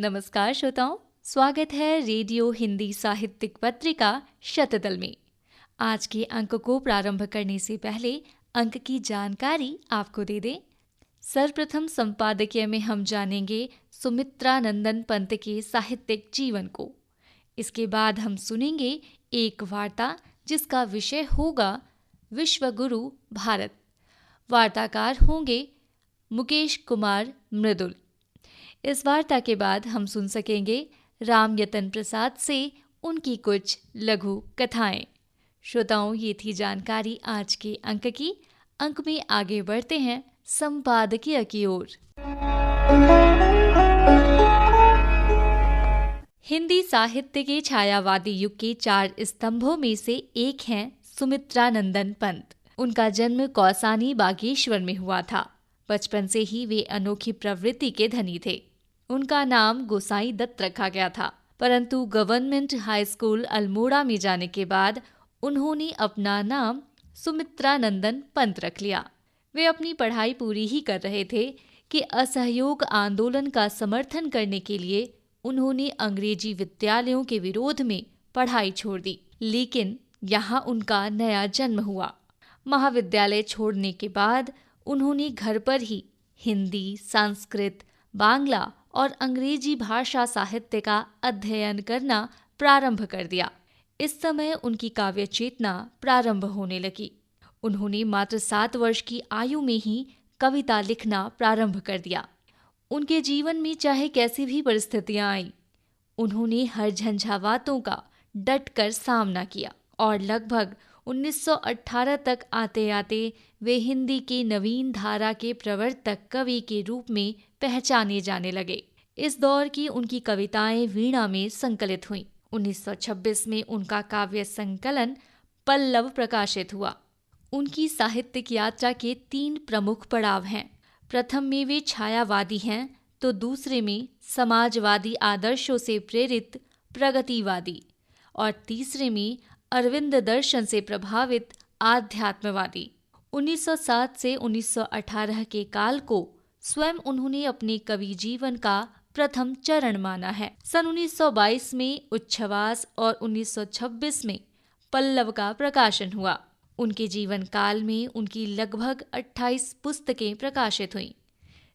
नमस्कार श्रोताओं, स्वागत है रेडियो हिंदी साहित्यिक पत्रिका शतदल में। आज के अंक को प्रारंभ करने से पहले अंक की जानकारी आपको दे दें। सर्वप्रथम संपादकीय में हम जानेंगे सुमित्रा नंदन पंत के साहित्यिक जीवन को। इसके बाद हम सुनेंगे एक वार्ता जिसका विषय होगा विश्वगुरु भारत। वार्ताकार होंगे मुकेश कुमार मृदुल। इस वार्ता के बाद हम सुन सकेंगे राम यतन प्रसाद से उनकी कुछ लघु कथाएं। श्रोताओं, ये थी जानकारी आज के अंक की। अंक में आगे बढ़ते हैं संपादकीय की ओर। हिंदी साहित्य के छायावादी युग के 4 स्तंभों में से एक हैं सुमित्रा नंदन पंत। उनका जन्म कौसानी बागेश्वर में हुआ था। बचपन से ही वे अनोखी प्रवृत्ति के धनी थे। उनका नाम गोसाई दत्त रखा गया था, परंतु गवर्नमेंट हाई स्कूल अल्मोड़ा में जाने के बाद उन्होंने अपना नाम सुमित्रा नंदन पंत रख लिया। वे अपनी पढ़ाई पूरी ही कर रहे थे कि असहयोग आंदोलन का समर्थन करने के लिए उन्होंने अंग्रेजी विद्यालयों के विरोध में पढ़ाई छोड़ दी। लेकिन यहाँ उनका नया जन्म हुआ। महाविद्यालय छोड़ने के बाद उन्होंने घर पर ही हिंदी, संस्कृत, बांग्ला और अंग्रेजी भाषा साहित्य का अध्ययन करना प्रारंभ कर दिया। इस समय उनकी काव्य चेतना प्रारंभ होने लगी। उन्होंने मात्र 7 वर्ष की आयु में ही कविता लिखना प्रारंभ कर दिया। उनके जीवन में चाहे कैसी भी परिस्थितियां आईं, उन्होंने हर झंझावातों का डटकर सामना किया और लगभग 1918 तक आते आते वे हिंदी के नवीन धारा के प्रवर्तक कवि के रूप में पहचाने जाने लगे। इस दौर की उनकी कविताएं वीणा में संकलित हुईं। 1926 में उनका काव्य संकलन पल्लव प्रकाशित हुआ। उनकी साहित्यिक यात्रा के 3 प्रमुख पड़ाव हैं। प्रथम में वे छायावादी हैं, तो दूसरे में समाजवादी आदर्शों से प्रेरित प्रगतिवादी और तीसरे में अरविंद दर्शन से प्रभावित आध्यात्मवादी। 1907 से 1918 के काल को स्वयं उन्होंने अपने कवि जीवन का प्रथम चरण माना है। सन 1922 में उच्छ्वास और 1926 में पल्लव का प्रकाशन हुआ। उनके जीवन काल में उनकी लगभग 28 पुस्तकें प्रकाशित हुईं,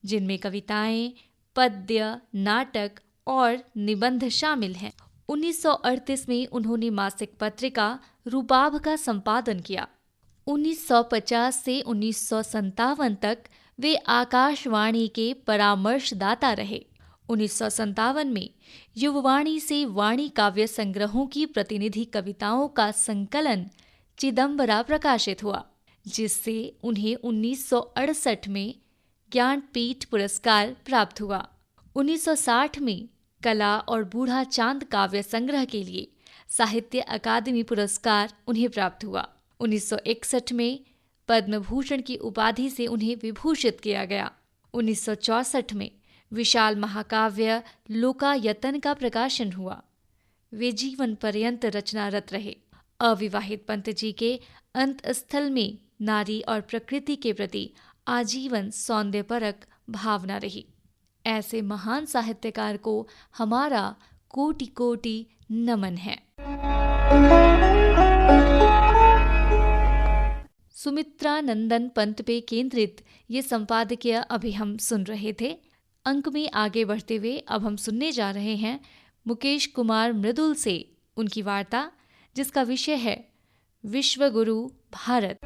जिनमें कविताएं, पद्य, नाटक और निबंध शामिल हैं। 1938 में उन्होंने मासिक पत्रिका रूबाब का संपादन किया। 1950 से 1957 तक वे आकाशवाणी के परामर्शदाता रहे। 1957 में युववाणी से वाणी काव्य संग्रहों की प्रतिनिधि कविताओं का संकलन चिदंबरा प्रकाशित हुआ, जिससे उन्हें 1968 में ज्ञानपीठ पुरस्कार प्राप्त हुआ। 1960 में कला और बूढ़ा चांद काव्य संग्रह के लिए साहित्य अकादमी पुरस्कार उन्हें प्राप्त हुआ। 1961 में पद्म भूषण की उपाधि से उन्हें विभूषित किया गया। 1964 में विशाल महाकाव्य लोकायतन का प्रकाशन हुआ। वे जीवन पर्यंत रचनारत रहे। अविवाहित पंत जी के अंतस्थल में नारी और प्रकृति के प्रति आजीवन सौंदर्यपरक भावना रही। ऐसे महान साहित्यकार को हमारा कोटि कोटि नमन है। सुमित्रा नंदन पंत पे केंद्रित ये संपादकीय अभी हम सुन रहे थे। अंक में आगे बढ़ते हुए अब हम सुनने जा रहे हैं मुकेश कुमार मृदुल से उनकी वार्ता, जिसका विषय है विश्वगुरु भारत।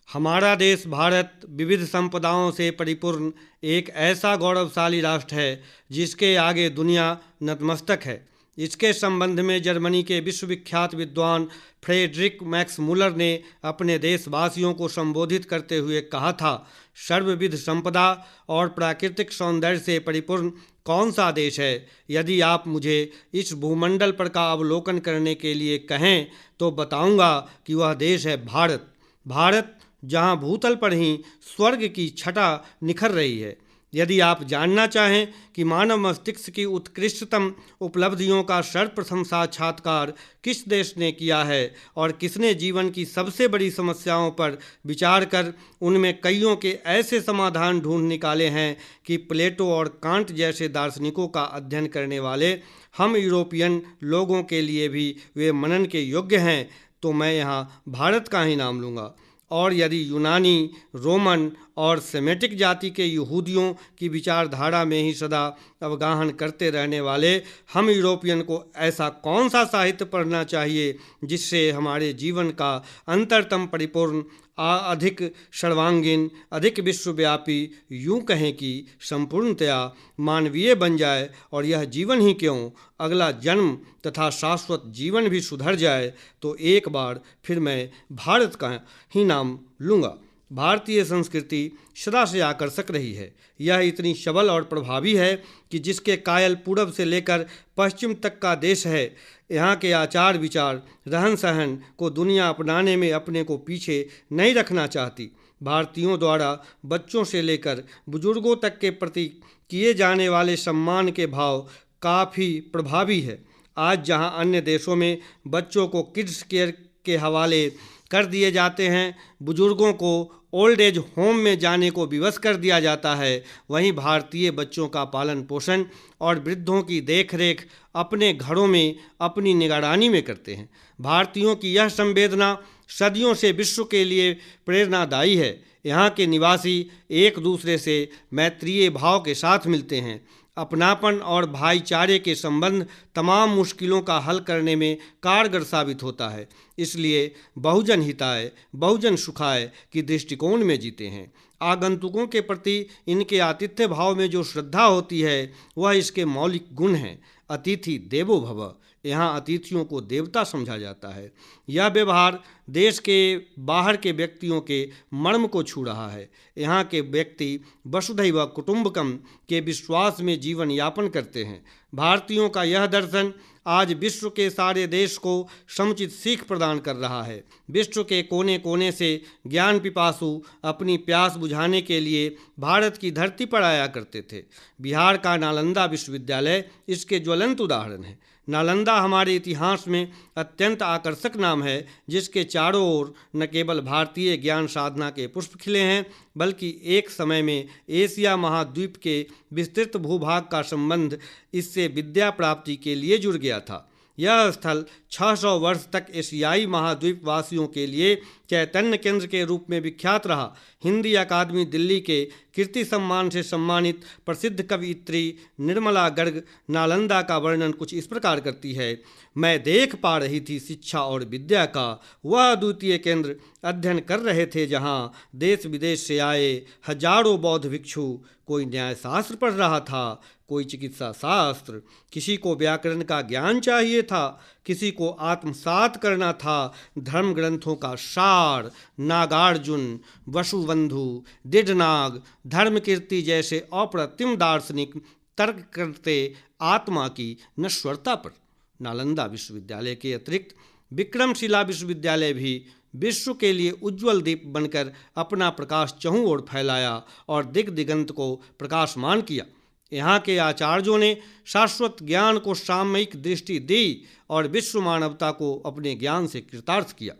हमारा देश भारत विविध संपदाओं से परिपूर्ण एक ऐसा गौरवशाली राष्ट्र है जिसके आगे दुनिया नतमस्तक है। इसके संबंध में जर्मनी के विश्वविख्यात विद्वान फ्रेडरिक मैक्स मुलर ने अपने देशवासियों को संबोधित करते हुए कहा था, सर्वविध संपदा और प्राकृतिक सौंदर्य से परिपूर्ण कौन सा देश है? यदि आप मुझे इस भूमंडल पर का अवलोकन करने के लिए कहें तो बताऊंगा कि वह देश है भारत। भारत जहां भूतल पर ही स्वर्ग की छटा निखर रही है। यदि आप जानना चाहें कि मानव मस्तिष्क की उत्कृष्टतम उपलब्धियों का सर्वप्रथम साक्षात्कार किस देश ने किया है और किसने जीवन की सबसे बड़ी समस्याओं पर विचार कर उनमें कईयों के ऐसे समाधान ढूंढ निकाले हैं कि प्लेटो और कांट जैसे दार्शनिकों का अध्ययन करने वाले हम यूरोपियन लोगों के लिए भी वे मनन के योग्य हैं, तो मैं यहाँ भारत का ही नाम लूँगा। और यदि यूनानी, रोमन और सेमेटिक जाति के यहूदियों की विचारधारा में ही सदा अवगाहन करते रहने वाले हम यूरोपियन को ऐसा कौन सा साहित्य पढ़ना चाहिए जिससे हमारे जीवन का अंतरतम परिपूर्ण, अधिक सर्वांगीन, अधिक विश्वव्यापी, यूं कहें कि संपूर्णतया मानवीय बन जाए, और यह जीवन ही क्यों, अगला जन्म तथा शाश्वत जीवन भी सुधर जाए, तो एक बार फिर मैं भारत का ही नाम लूँगा। भारतीय संस्कृति सदा से आकर्षक रही है। यह इतनी सबल और प्रभावी है कि जिसके कायल पूरब से लेकर पश्चिम तक का देश है। यहाँ के आचार विचार, रहन सहन को दुनिया अपनाने में अपने को पीछे नहीं रखना चाहती। भारतीयों द्वारा बच्चों से लेकर बुजुर्गों तक के प्रति किए जाने वाले सम्मान के भाव काफ़ी प्रभावी है। आज जहाँ अन्य देशों में बच्चों को किड्स केयर के हवाले कर दिए जाते हैं, बुजुर्गों को ओल्ड एज होम में जाने को विवश कर दिया जाता है, वहीं भारतीय बच्चों का पालन पोषण और वृद्धों की देखरेख अपने घरों में अपनी निगरानी में करते हैं। भारतीयों की यह संवेदना सदियों से विश्व के लिए प्रेरणादायी है। यहाँ के निवासी एक दूसरे से मैत्रीय भाव के साथ मिलते हैं। अपनापन और भाईचारे के संबंध तमाम मुश्किलों का हल करने में कारगर साबित होता है। इसलिए बहुजन हिताय बहुजन सुखाय की दृष्टिकोण में जीते हैं। आगंतुकों के प्रति इनके आतिथ्य भाव में जो श्रद्धा होती है वह इसके मौलिक गुण हैं। अतिथि देवो भव, यहाँ अतिथियों को देवता समझा जाता है। यह व्यवहार देश के बाहर के व्यक्तियों के मर्म को छू रहा है। यहाँ के व्यक्ति वसुधैव कुटुंबकम के विश्वास में जीवन यापन करते हैं। भारतीयों का यह दर्शन आज विश्व के सारे देश को समुचित सीख प्रदान कर रहा है। विश्व के कोने कोने से ज्ञान पिपासु अपनी प्यास बुझाने के लिए भारत की धरती पर आया करते थे। बिहार का नालंदा विश्वविद्यालय इसके ज्वलंत उदाहरण है। नालंदा हमारे इतिहास में अत्यंत आकर्षक नाम है, जिसके चारों ओर न केवल भारतीय ज्ञान साधना के पुष्प खिले हैं, बल्कि एक समय में एशिया महाद्वीप के विस्तृत भूभाग का संबंध इससे विद्या प्राप्ति के लिए जुड़ गया था। यह स्थल 600 वर्ष तक एशियाई महाद्वीप वासियों के लिए चैतन्य केंद्र के रूप में विख्यात रहा। हिंदी अकादमी दिल्ली के कीर्ति सम्मान से सम्मानित प्रसिद्ध कवयित्री निर्मला गर्ग नालंदा का वर्णन कुछ इस प्रकार करती है। मैं देख पा रही थी शिक्षा और विद्या का वह अद्वितीय केंद्र अध्ययन कर रहे थे, जहाँ देश विदेश से आए हजारों बौद्ध भिक्षु कोई न्यायशास्त्र पढ़ रहा था, कोई चिकित्सा शास्त्र, किसी को व्याकरण का ज्ञान चाहिए था, किसी को आत्मसात करना था, धर्म ग्रंथों का सार, नागार्जुन, वसुबंधु, दिडनाग, धर्मकीर्ति जैसे अप्रतिम दार्शनिक तर्क करते आत्मा की नश्वरता पर। नालंदा विश्वविद्यालय के अतिरिक्त विक्रमशिला विश्वविद्यालय भी विश्व के लिए उज्ज्वल दीप बनकर अपना प्रकाश चहुं ओर फैलाया और दिग दिगंत को प्रकाशमान किया। यहाँ के आचार्यों ने शाश्वत ज्ञान को सामयिक दृष्टि दी और विश्व मानवता को अपने ज्ञान से कृतार्थ किया।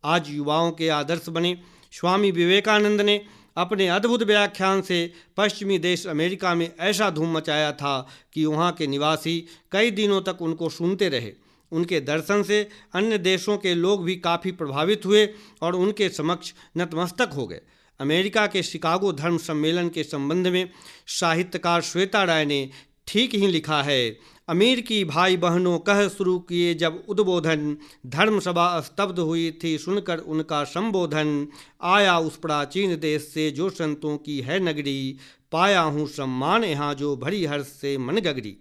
आज युवाओं के आदर्श बने स्वामी विवेकानंद ने अपने अद्भुत व्याख्यान से पश्चिमी देश अमेरिका में ऐसा धूम मचाया था कि वहाँ के निवासी कई दिनों तक उनको सुनते रहे। उनके दर्शन से अन्य देशों के लोग भी काफ़ी प्रभावित हुए और उनके समक्ष नतमस्तक हो गए। अमेरिका के शिकागो धर्म सम्मेलन के संबंध में साहित्यकार श्वेता राय ने ठीक ही लिखा है। अमीर की भाई बहनों कह शुरू किए जब उद्बोधन, धर्म सभा स्तब्ध हुई थी सुनकर उनका संबोधन। आया उस प्राचीन देश से जो संतों की है नगरी, पाया हूँ सम्मान यहाँ जो भरी हर्ष से मन गगरी।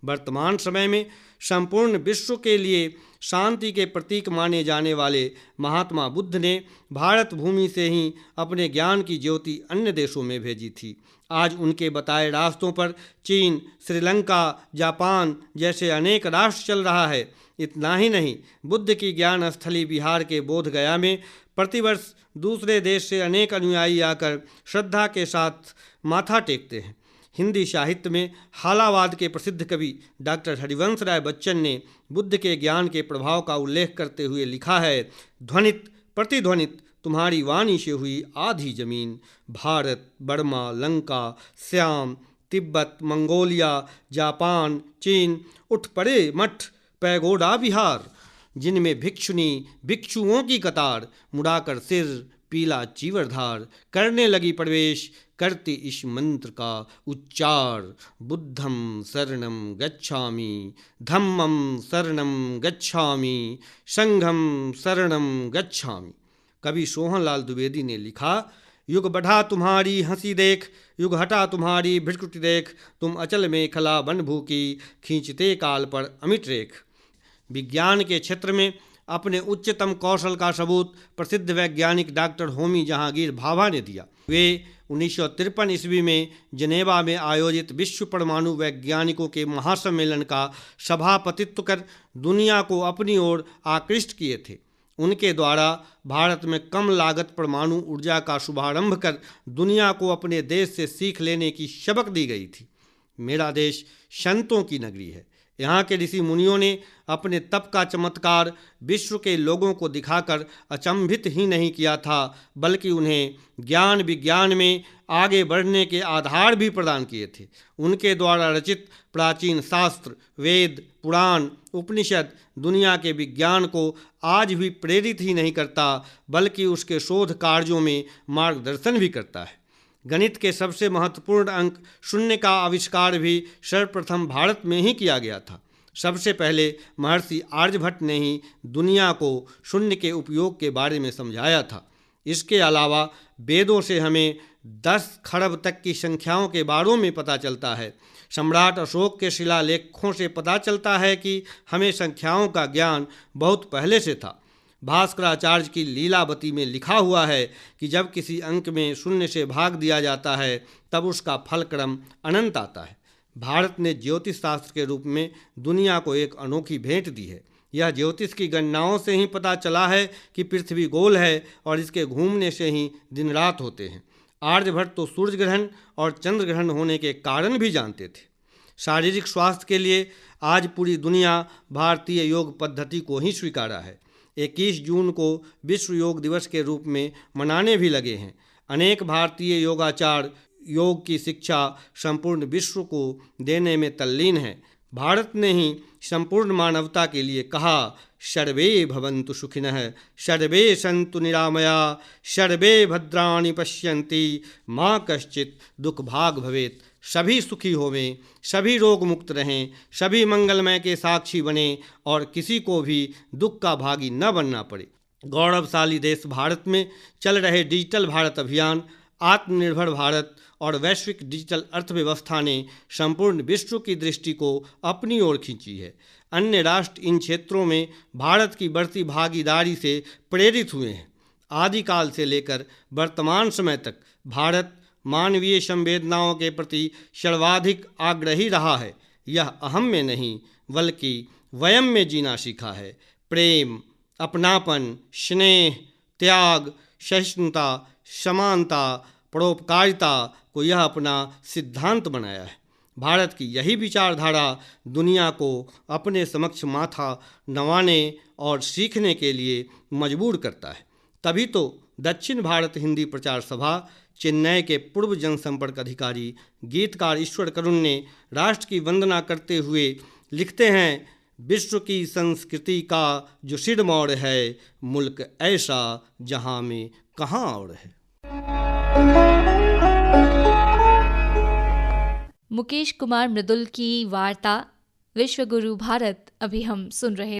वर्तमान समय में संपूर्ण विश्व के लिए शांति के प्रतीक माने जाने वाले महात्मा बुद्ध ने भारत भूमि से ही अपने ज्ञान की ज्योति अन्य देशों में भेजी थी। आज उनके बताए रास्तों पर चीन, श्रीलंका, जापान जैसे अनेक राष्ट्र चल रहा है। इतना ही नहीं, बुद्ध की ज्ञान स्थली बिहार के बोध गया में प्रतिवर्ष दूसरे देश से अनेक अनुयायी आकर श्रद्धा के साथ माथा टेकते हैं। हिंदी साहित्य में हालावाद के प्रसिद्ध कवि डॉक्टर हरिवंश राय बच्चन ने बुद्ध के ज्ञान के प्रभाव का उल्लेख करते हुए लिखा है, ध्वनित प्रतिध्वनित तुम्हारी वाणी से हुई आधी जमीन, Bharat, Burma, Lanka, Shyam, Tibet, Mongolia, Japan, चीन, उठ पड़े मठ, पैगोडा विहार, जिनमें भिक्षुनी भिक्षुओं की कतार, मुड़ाकर सिर, पीला चीवरधार, करने लगी प्रवेश, करती इस मंत्र का उच्चार, बुद्धम शरणम गच्छामि, धम्मम शरणम गच्छामि, संघम शरणम गच्छामि। कवि सोहनलाल द्विवेदी ने लिखा, युग बढ़ा तुम्हारी हंसी देख, युग हटा तुम्हारी भ्रकुटि देख, तुम अचल में खला बन भूकी, खींचते काल पर अमिट रेख। विज्ञान के क्षेत्र में अपने उच्चतम कौशल का सबूत प्रसिद्ध वैज्ञानिक डॉक्टर होमी जहांगीर भाभा ने दिया। वे 1953 ईस्वी में जनेवा में आयोजित विश्व परमाणु वैज्ञानिकों के महासम्मेलन का सभापतित्व कर दुनिया को अपनी ओर आकृष्ट किए थे। उनके द्वारा भारत में कम लागत परमाणु ऊर्जा का शुभारंभ कर दुनिया को अपने देश से सीख लेने की सबक दी गई थी। मेरा देश संतों की नगरी है। यहाँ के ऋषि मुनियों ने अपने तप का चमत्कार विश्व के लोगों को दिखाकर अचंभित ही नहीं किया था, बल्कि उन्हें ज्ञान विज्ञान में आगे बढ़ने के आधार भी प्रदान किए थे। उनके द्वारा रचित प्राचीन शास्त्र, वेद, पुराण, उपनिषद दुनिया के विज्ञान को आज भी प्रेरित ही नहीं करता, बल्कि उसके शोध कार्यों में मार्गदर्शन भी करता है। गणित के सबसे महत्वपूर्ण अंक शून्य का आविष्कार भी सर्वप्रथम भारत में ही किया गया था। सबसे पहले महर्षि आर्यभट्ट ने ही दुनिया को शून्य के उपयोग के बारे में समझाया था। इसके अलावा वेदों से हमें 10 खरब तक की संख्याओं के बारे में पता चलता है। सम्राट अशोक के शिलालेखों से पता चलता है कि हमें संख्याओं का ज्ञान बहुत पहले से था। भास्कराचार्य की लीलावती में लिखा हुआ है कि जब किसी अंक में शून्य से भाग दिया जाता है तब उसका फलक्रम अनंत आता है। भारत ने ज्योतिष शास्त्र के रूप में दुनिया को एक अनोखी भेंट दी है। यह ज्योतिष की गणनाओं से ही पता चला है कि पृथ्वी गोल है और इसके घूमने से ही दिन रात होते हैं। आर्यभट्ट तो सूर्य ग्रहण और चंद्र ग्रहण होने के कारण भी जानते थे। शारीरिक स्वास्थ्य के लिए आज पूरी दुनिया भारतीय योग पद्धति को ही स्वीकारा है। 21 जून को विश्व योग दिवस के रूप में मनाने भी लगे हैं। अनेक भारतीय योगाचार्य योग की शिक्षा संपूर्ण विश्व को देने में तल्लीन हैं। भारत ने ही संपूर्ण मानवता के लिए कहा, सर्वे भवन्तु सुखिनः, सर्वे सन्तु निरामया, सर्वे भद्राणि पश्यन्ति, माँ कश्चित् दुख भाग भवेत्। सभी सुखी होवें, सभी रोग मुक्त रहें, सभी मंगलमय के साक्षी बने और किसी को भी दुख का भागी न बनना पड़े। गौरवशाली देश भारत में चल रहे डिजिटल भारत अभियान, आत्मनिर्भर भारत और वैश्विक डिजिटल अर्थव्यवस्था ने संपूर्ण विश्व की दृष्टि को अपनी ओर खींची है। अन्य राष्ट्र इन क्षेत्रों में भारत की बढ़ती भागीदारी से प्रेरित हुए हैं। आदिकाल से लेकर वर्तमान समय तक भारत मानवीय संवेदनाओं के प्रति सर्वाधिक आग्रही रहा है। यह अहम में नहीं बल्कि वयम में जीना सीखा है। प्रेम, अपनापन, स्नेह, त्याग, सहिष्णुता, समानता, परोपकारिता को यह अपना सिद्धांत बनाया है। भारत की यही विचारधारा दुनिया को अपने समक्ष माथा नवाने और सीखने के लिए मजबूर करता है। तभी तो दक्षिण भारत हिंदी प्रचार सभा चेन्नई के पूर्व जनसंपर्क अधिकारी गीतकार ईश्वर करुण ने राष्ट्र की वंदना करते हुए लिखते हैं, विश्व की संस्कृति का जो सिरमौर है, मुल्क ऐसा जहां में कहाँ और है। मुकेश कुमार मृदुल की वार्ता विश्व गुरु भारत अभी हम सुन रहे